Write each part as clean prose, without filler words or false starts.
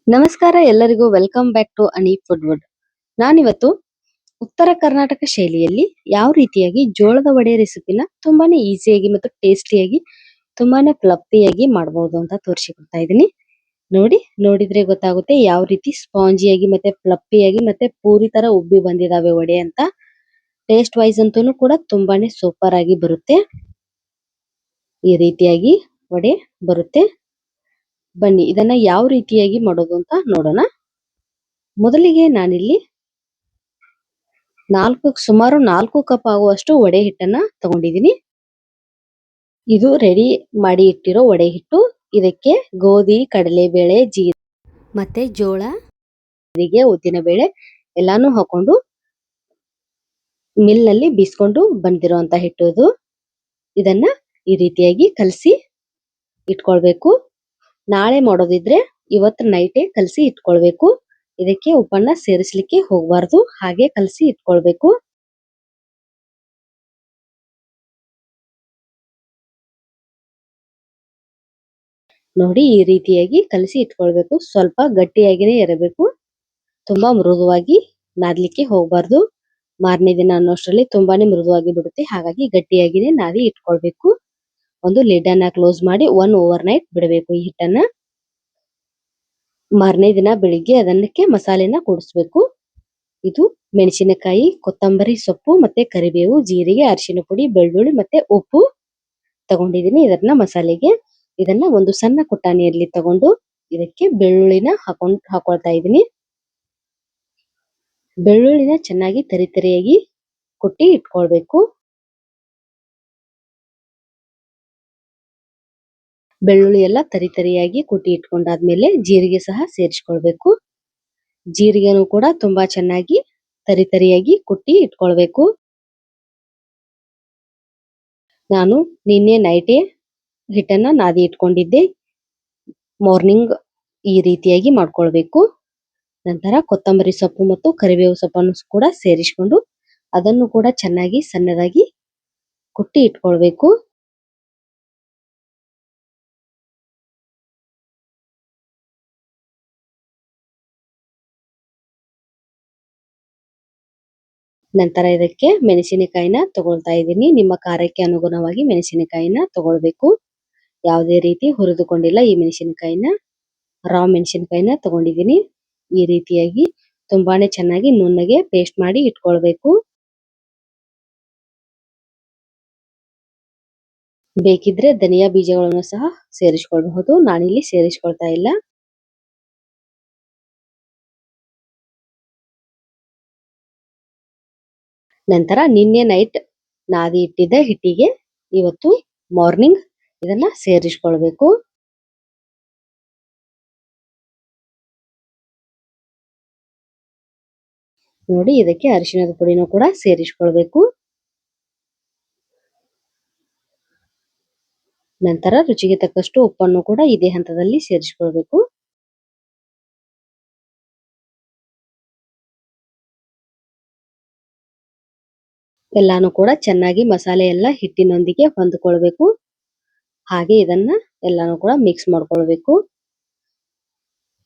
ನಮಸ್ಕಾರ ಎಲ್ಲರಿಗೂ welcome back to Ani food wood. ನಾನಿವತ್ತು ಉತ್ತರ ಕರ್ನಾಟಕ ಶೈಲಿಯಲ್ಲಿ ಯಾವ ರೀತಿಯಾಗಿ ಜೋಳದ ವಡೆ ರೆಸಿಪಿನ ತುಂಬಾನೇ ಈಸಿಯಾಗಿ ಮತ್ತು ಟೇಸ್ಟಿಯಾಗಿ ತುಂಬಾನೇ ಫ್ಲಫಿಯಾಗಿ ಮಾಡಬಹುದು ಅಂತ ತೋರಿಸಿಕೊಡ್ತಾ ಇದ್ದೀನಿ. ನೋಡಿದ್ರೆ ಗೊತ್ತಾಗುತ್ತೆ ಯಾವ ರೀತಿ ಸ್ಪಾಂಜಿಯಾಗಿ ಮತ್ತೆ ಫ್ಲಫಿಯಾಗಿ ಮತ್ತೆ ಪೂರಿ ತರ ಉಬ್ಬಿ ಬಂದಿದಾವೆ ವಡೆ ಅಂತ. ಟೇಸ್ಟ್ ವೈಸ್ ಅಂತೂ ಕೂಡ ತುಂಬಾನೇ ಸೂಪರ್ ಆಗಿ ಬರುತ್ತೆ. ಈ ರೀತಿಯಾಗಿ ವಡೆ ಬರುತ್ತೆ. ಬನ್ನಿ ಇದನ್ನ ಯಾವ ರೀತಿಯಾಗಿ ಮಾಡೋದು ಅಂತ ನೋಡೋಣ. ಮೊದಲಿಗೆ ನಾನಿಲ್ಲಿ ಸುಮಾರು 4 ಕಪ್ ಆಗುವಷ್ಟು ವಡೆ ಹಿಟ್ಟನ್ನ ತಗೊಂಡಿದ್ದೀನಿ. ಇದು ರೆಡಿ ಮಾಡಿ ಇಟ್ಟಿರೋ ವಡೆ ಹಿಟ್ಟು. ಇದಕ್ಕೆ ಗೋಧಿ, ಕಡಲೆಬೇಳೆ, ಜೀರಿಗೆ ಮತ್ತೆ ಜೋಳ, ಉದ್ದಿನ ಬೇಳೆ ಎಲ್ಲಾನು ಹಾಕೊಂಡು ಮಿಲ್ ನಲ್ಲಿ ಬೀಸ್ಕೊಂಡು ಬಂದಿರುವಂತ ಹಿಟ್ಟು ಇದು. ಇದನ್ನ ಈ ರೀತಿಯಾಗಿ ಕಲಸಿ ಇಟ್ಕೊಳ್ಬೇಕು. ನಾಳೆ ಮಾಡೋದಿದ್ರೆ ಇವತ್ತು ನೈಟೇ ಕಲಸಿ ಇಟ್ಕೊಳ್ಬೇಕು. ಇದಕ್ಕೆ ಉಪ್ಪನ್ನ ಸೇರಿಸಲಿಕ್ಕೆ ಹೋಗಬಾರ್ದು, ಹಾಗೆ ಕಲಸಿ ಇಟ್ಕೊಳ್ಬೇಕು. ನೋಡಿ ಈ ರೀತಿಯಾಗಿ ಕಲಸಿ ಇಟ್ಕೊಳ್ಬೇಕು. ಸ್ವಲ್ಪ ಗಟ್ಟಿಯಾಗಿನೇ ಇರಬೇಕು, ತುಂಬಾ ಮೃದುವಾಗಿ ನಾದಲಿಕ್ಕೆ ಹೋಗಬಾರ್ದು. ಮಾರನೇ ದಿನ ಅನ್ನೋಷ್ಟರಲ್ಲಿ ತುಂಬಾನೇ ಮೃದುವಾಗಿ ಬಿಡುತ್ತೆ. ಹಾಗಾಗಿ ಗಟ್ಟಿಯಾಗಿನೇ ನಾದಿ ಇಟ್ಕೊಳ್ಬೇಕು. ಒಂದು ಲಿಡ್ ಅನ್ನ ಕ್ಲೋಸ್ ಮಾಡಿ ಓವರ್ ನೈಟ್ ಬಿಡಬೇಕು ಈ ಹಿಟ್ಟನ್ನ. ಮಾರನೇ ದಿನ ಬೆಳಿಗ್ಗೆ ಅದನ್ನಕ್ಕೆ ಮಸಾಲೆನ ಕೂಡಿಸ್ಬೇಕು. ಇದು ಮೆಣಸಿನಕಾಯಿ, ಕೊತ್ತಂಬರಿ ಸೊಪ್ಪು ಮತ್ತೆ ಕರಿಬೇವು, ಜೀರಿಗೆ, ಅರಿಶಿನ ಪುಡಿ, ಬೆಳ್ಳುಳ್ಳಿ ಮತ್ತೆ ಉಪ್ಪು ತಗೊಂಡಿದ್ದೀನಿ. ಇದನ್ನ ಮಸಾಲೆಗೆ ಇದನ್ನ ಒಂದು ಸಣ್ಣ ಕುಟಾಣಿಯಲ್ಲಿ ತಗೊಂಡು ಇದಕ್ಕೆ ಬೆಳ್ಳುಳ್ಳಿನ ಹಾಕೊಳ್ತಾ ಇದ್ದೀನಿ. ಬೆಳ್ಳುಳ್ಳಿನ ಚೆನ್ನಾಗಿ ತರಿಯಾಗಿ ಕುಟ್ಟಿ ಇಟ್ಕೊಳ್ಬೇಕು. ಬೆಳ್ಳುಳ್ಳಿ ಎಲ್ಲ ತರಿಯಾಗಿ ಕುಟ್ಟಿ ಇಟ್ಕೊಂಡಾದ್ಮೇಲೆ ಜೀರಿಗೆ ಸಹ ಸೇರಿಸ್ಕೊಳ್ಬೇಕು. ಜೀರಿಗೆನೂ ಕೂಡ ತುಂಬಾ ಚೆನ್ನಾಗಿ ತರಿಯಾಗಿ ಕುಟ್ಟಿ ಇಟ್ಕೊಳ್ಬೇಕು. ನಾನು ನಿನ್ನೆ ನೈಟೇ ಹಿಟ್ಟನ್ನ ನಾದಿ ಇಟ್ಕೊಂಡಿದ್ದೆ. ಮಾರ್ನಿಂಗ್ ಈ ರೀತಿಯಾಗಿ ಮಾಡ್ಕೊಳ್ಬೇಕು. ನಂತರ ಕೊತ್ತಂಬರಿ ಸೊಪ್ಪು ಮತ್ತು ಕರಿಬೇವು ಸೊಪ್ಪನ್ನು ಕೂಡ ಸೇರಿಸಿಕೊಂಡು ಅದನ್ನು ಕೂಡ ಚೆನ್ನಾಗಿ ಸಣ್ಣದಾಗಿ ಕುಟ್ಟಿ ಇಟ್ಕೊಳ್ಬೇಕು. ನಂತರ ಇದಕ್ಕೆ ಮೆಣಸಿನಕಾಯಿನ ತಗೊಳ್ತಾ ಇದ್ದೀನಿ. ನಿಮ್ಮ ಖಾರಕ್ಕೆ ಅನುಗುಣವಾಗಿ ಮೆಣಸಿನಕಾಯಿನ ತಗೊಳ್ಬೇಕು. ಯಾವುದೇ ರೀತಿ ಹುರಿದುಕೊಂಡಿಲ್ಲ ಈ ಮೆಣಸಿನಕಾಯಿನ. ರಾ ಮೆಣಸಿನಕಾಯಿನ ತಗೊಂಡಿದ್ದೀನಿ. ಈ ರೀತಿಯಾಗಿ ತುಂಬಾನೇ ಚೆನ್ನಾಗಿ ನುಣ್ಣಗೆ ಪೇಸ್ಟ್ ಮಾಡಿ ಇಟ್ಕೊಳ್ಬೇಕು. ಬೇಕಿದ್ರೆ ಧನಿಯಾ ಬೀಜಗಳನ್ನು ಸಹ ಸೇರಿಸ್ಕೊಳ್ಬಹುದು. ನಾನಿಲ್ಲಿ ಸೇರಿಸ್ಕೊಳ್ತಾ ಇಲ್ಲ. ನಂತರ ನಿನ್ನೆ ನೈಟ್ ನಾದಿ ಇಟ್ಟಿದ್ದ ಹಿಟ್ಟಿಗೆ ಇವತ್ತು ಮಾರ್ನಿಂಗ್ ಇದನ್ನ ಸೇರಿಸ್ಕೊಳ್ಬೇಕು. ನೋಡಿ ಇದಕ್ಕೆ ಅರಿಶಿಣದ ಪುಡಿನೂ ಕೂಡ ಸೇರಿಸ್ಕೊಳ್ಬೇಕು. ನಂತರ ರುಚಿಗೆ ತಕ್ಕಷ್ಟು ಉಪ್ಪನ್ನು ಕೂಡ ಇದೇ ಹಂತದಲ್ಲಿ ಸೇರಿಸ್ಕೊಳ್ಬೇಕು. ಎಲ್ಲಾನು ಕೂಡ ಚೆನ್ನಾಗಿ ಮಸಾಲೆ ಎಲ್ಲ ಹಿಟ್ಟಿನೊಂದಿಗೆ ಹೊಂದ್ಕೊಳ್ಬೇಕು. ಹಾಗೆ ಇದನ್ನ ಎಲ್ಲಾನು ಕೂಡ ಮಿಕ್ಸ್ ಮಾಡ್ಕೊಳ್ಬೇಕು.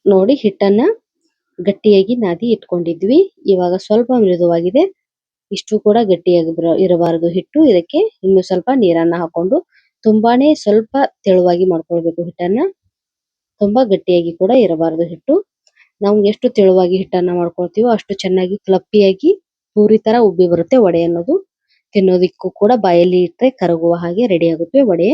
ನೋಡಿ ಹಿಟ್ಟನ್ನ ಗಟ್ಟಿಯಾಗಿ ನಾದಿ ಇಟ್ಕೊಂಡಿದ್ವಿ. ಇವಾಗ ಸ್ವಲ್ಪ ಮೃದುವಾಗಿದೆ. ಇಷ್ಟು ಕೂಡ ಗಟ್ಟಿಯಾಗಿ ಇರಬಾರದು ಹಿಟ್ಟು. ಇದಕ್ಕೆ ಇನ್ನು ಸ್ವಲ್ಪ ನೀರನ್ನ ಹಾಕೊಂಡು ತುಂಬಾನೇ ಸ್ವಲ್ಪ ತೆಳುವಾಗಿ ಮಾಡ್ಕೊಳ್ಬೇಕು ಹಿಟ್ಟನ್ನ. ತುಂಬಾ ಗಟ್ಟಿಯಾಗಿ ಕೂಡ ಇರಬಾರದು ಹಿಟ್ಟು. ನಾವು ಎಷ್ಟು ತೆಳುವಾಗಿ ಹಿಟ್ಟನ್ನ ಮಾಡ್ಕೊಳ್ತೀವೋ ಅಷ್ಟು ಚೆನ್ನಾಗಿ ಫ್ಲಫಿಯಾಗಿ ಪೂರಿ ತರ ಉಬ್ಬಿ ಬರುತ್ತೆ ವಡೆ ಅನ್ನೋದು. ತಿನ್ನೋದಿಕ್ಕೂ ಕೂಡ ಬಾಯಲ್ಲಿ ಇಟ್ಟರೆ ಕರಗುವ ಹಾಗೆ ರೆಡಿ ಆಗುತ್ತೆ ವಡೆ.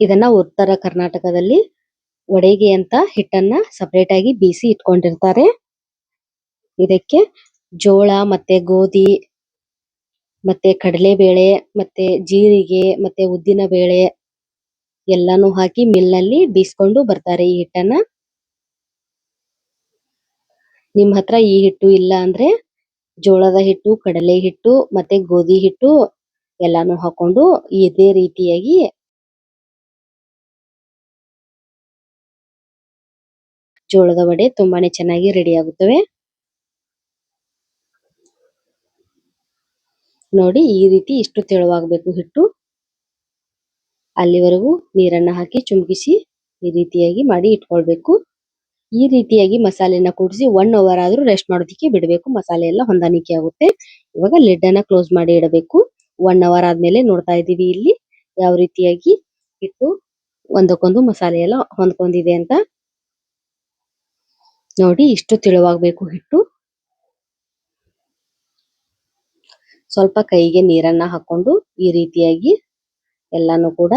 ಇದನ್ನ ಉತ್ತರ ಕರ್ನಾಟಕದಲ್ಲಿ ವಡೆಗೆ ಅಂತ ಹಿಟ್ಟನ್ನ ಸಪರೇಟ್ ಆಗಿ ಬೀಸಿ ಇಟ್ಕೊಂಡಿರ್ತಾರೆ. ಇದಕ್ಕೆ ಜೋಳ ಮತ್ತೆ ಗೋಧಿ ಮತ್ತೆ ಕಡಲೆಬೇಳೆ ಮತ್ತೆ ಜೀರಿಗೆ ಮತ್ತೆ ಉದ್ದಿನ ಬೇಳೆ ಎಲ್ಲಾನು ಹಾಕಿ ಮಿಲ್ ನಲ್ಲಿ ಬೀಸ್ಕೊಂಡು ಬರ್ತಾರೆ ಈ ಹಿಟ್ಟನ್ನ. ನಿಮ್ ಹತ್ರ ಈ ಹಿಟ್ಟು ಇಲ್ಲ ಅಂದ್ರೆ ಜೋಳದ ಹಿಟ್ಟು, ಕಡಲೆ ಹಿಟ್ಟು ಮತ್ತೆ ಗೋಧಿ ಹಿಟ್ಟು ಎಲ್ಲಾನು ಹಾಕೊಂಡು ಇದೇ ರೀತಿಯಾಗಿ ಜೋಳದ ವಡೆ ತುಂಬಾನೇ ಚೆನ್ನಾಗಿ ರೆಡಿ ಆಗುತ್ತವೆ. ನೋಡಿ ಈ ರೀತಿ ಇಷ್ಟು ತೆಳುವಾಗಬೇಕು ಹಿಟ್ಟು. ಅಲ್ಲಿವರೆಗೂ ನೀರನ್ನ ಹಾಕಿ ಚುಮ್ಕಿಸಿ ಈ ರೀತಿಯಾಗಿ ಮಾಡಿ ಇಟ್ಕೊಳ್ಬೇಕು. ಈ ರೀತಿಯಾಗಿ ಮಸಾಲೆನ ಕೂಡಿಸಿ 1 ಅವರ್ ಆದ್ರೂ ರೆಸ್ಟ್ ಮಾಡೋದಕ್ಕೆ ಬಿಡಬೇಕು. ಮಸಾಲೆ ಎಲ್ಲ ಹೊಂದಾಣಿಕೆ ಆಗುತ್ತೆ. ಇವಾಗ ಲಿಡ್ ಅನ್ನ ಕ್ಲೋಸ್ ಮಾಡಿ ಇಡಬೇಕು. 1 ಅವರ್ ಆದ್ಮೇಲೆ ನೋಡ್ತಾ ಇದೀವಿ ಇಲ್ಲಿ ಯಾವ ರೀತಿಯಾಗಿ ಹಿಟ್ಟು ಒಂದಕ್ಕೊಂದು ಮಸಾಲೆ ಎಲ್ಲ ಹೊಂದ್ಕೊಂಡಿದೆ ಅಂತ. ನೋಡಿ ಇಷ್ಟು ತೆಳುವಾಗಬೇಕು ಹಿಟ್ಟು. ಸ್ವಲ್ಪ ಕೈಗೆ ನೀರನ್ನ ಹಾಕೊಂಡು ಈ ರೀತಿಯಾಗಿ ಎಲ್ಲಾನು ಕೂಡ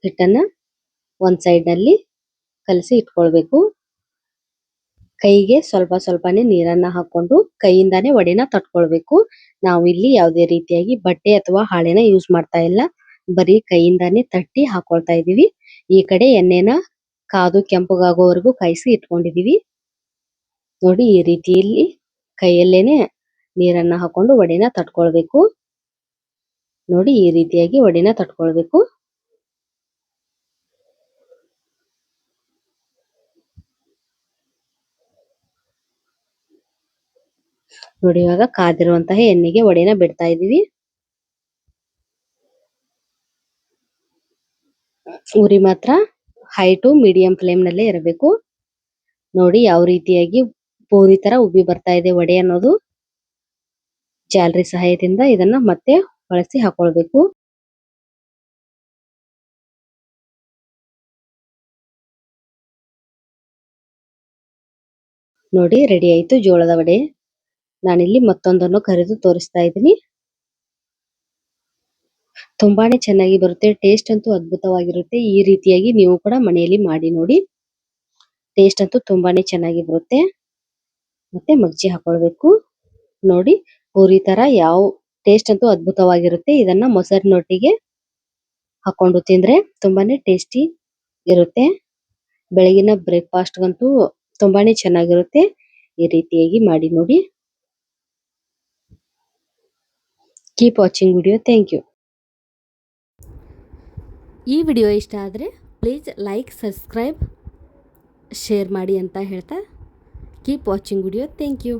ಹಿಟ್ಟನ್ನ ಒಂದ್ ಸೈಡ್ ನಲ್ಲಿ ಕಲಸಿ ಇಟ್ಕೊಳ್ಬೇಕು. ಕೈಗೆ ಸ್ವಲ್ಪ ಸ್ವಲ್ಪನೇ ನೀರನ್ನ ಹಾಕೊಂಡು ಕೈಯಿಂದಾನೇ ವಡೆನ ತಟ್ಕೊಳ್ಬೇಕು. ನಾವು ಇಲ್ಲಿ ಯಾವುದೇ ರೀತಿಯಾಗಿ ಬಟ್ಟೆ ಅಥವಾ ಹಾಳೆನ ಯೂಸ್ ಮಾಡ್ತಾ ಇಲ್ಲ, ಬರೀ ಕೈಯಿಂದಾನೇ ತಟ್ಟಿ ಹಾಕೊಳ್ತಾ ಇದೀವಿ. ಈ ಕಡೆ ಎಣ್ಣೆನ ಕಾದು ಕೆಂಪಗಾಗೋವರೆಗೂ ಕಾಯಿಸಿ ಇಟ್ಕೊಂಡಿದೀವಿ. ನೋಡಿ ಈ ರೀತಿಯಲ್ಲಿ ಕೈಯಲ್ಲೇನೆ ನೀರನ್ನ ಹಾಕೊಂಡು ವಡೆನ ತಟ್ಕೊಳ್ಬೇಕು. ನೋಡಿ ಈ ರೀತಿಯಾಗಿ ವಡೆನ ತಟ್ಕೊಳ್ಬೇಕು. ನೋಡಿ ಇವಾಗ ಕಾದಿರುವಂತಹ ಎಣ್ಣೆಗೆ ವಡೆನ ಬಿಡ್ತಾ ಇದೀವಿ. ಉರಿ ಮಾತ್ರ ಹೈ ಟು ಮೀಡಿಯಂ ಫ್ಲೇಮ್ ನಲ್ಲೇ ಇರಬೇಕು. ನೋಡಿ ಯಾವ ರೀತಿಯಾಗಿ ಪೂರಿ ತರ ಉಬ್ಬಿ ಬರ್ತಾ ಇದೆ ವಡೆ ಅನ್ನೋದು. ಜಾಲರಿ ಸಹಾಯದಿಂದ ಇದನ್ನ ಮತ್ತೆ ಬಳಸಿ ಹಾಕೊಳ್ಬೇಕು. ನೋಡಿ ರೆಡಿ ಆಯ್ತು ಜೋಳದ ವಡೆ. ನಾನಿಲ್ಲಿ ಮತ್ತೊಂದನ್ನು ಕರೆದು ತೋರಿಸ್ತಾ ಇದ್ದೀನಿ. ತುಂಬಾನೇ ಚೆನ್ನಾಗಿ ಬರುತ್ತೆ. ಟೇಸ್ಟ್ ಅಂತೂ ಅದ್ಭುತವಾಗಿರುತ್ತೆ. ಈ ರೀತಿಯಾಗಿ ನೀವು ಕೂಡ ಮನೆಯಲ್ಲಿ ಮಾಡಿ ನೋಡಿ. ಟೇಸ್ಟ್ ಅಂತೂ ತುಂಬಾನೇ ಚೆನ್ನಾಗಿ ಬರುತ್ತೆ. ಮತ್ತೆ ಮಗ್ಜಿ ಹಾಕೊಳ್ಬೇಕು. ನೋಡಿ ಪೂರಿ ತರ ಯಾವ ಟೇಸ್ಟ್ ಅಂತೂ ಅದ್ಭುತವಾಗಿರುತ್ತೆ. ಇದನ್ನ ಮೊಸರಿನೊಟ್ಟಿಗೆ ಹಾಕೊಂಡು ತಿಂದ್ರೆ ತುಂಬಾನೇ ಟೇಸ್ಟಿ ಇರುತ್ತೆ. ಬೆಳಗಿನ ಬ್ರೇಕ್ಫಾಸ್ಟ್ ಗಂತೂ ತುಂಬಾನೇ ಚೆನ್ನಾಗಿರುತ್ತೆ. ಈ ರೀತಿಯಾಗಿ ಮಾಡಿ ನೋಡಿ. Keep watching video. Thank you. ಈ ವಿಡಿಯೋ ಇಷ್ಟ ಆದರೆ ಪ್ಲೀಸ್ ಲೈಕ್, ಸಬ್ಸ್ಕ್ರೈಬ್, ಶೇರ್ ಮಾಡಿ ಅಂತ ಹೇಳ್ತಾ keep watching video. Thank you.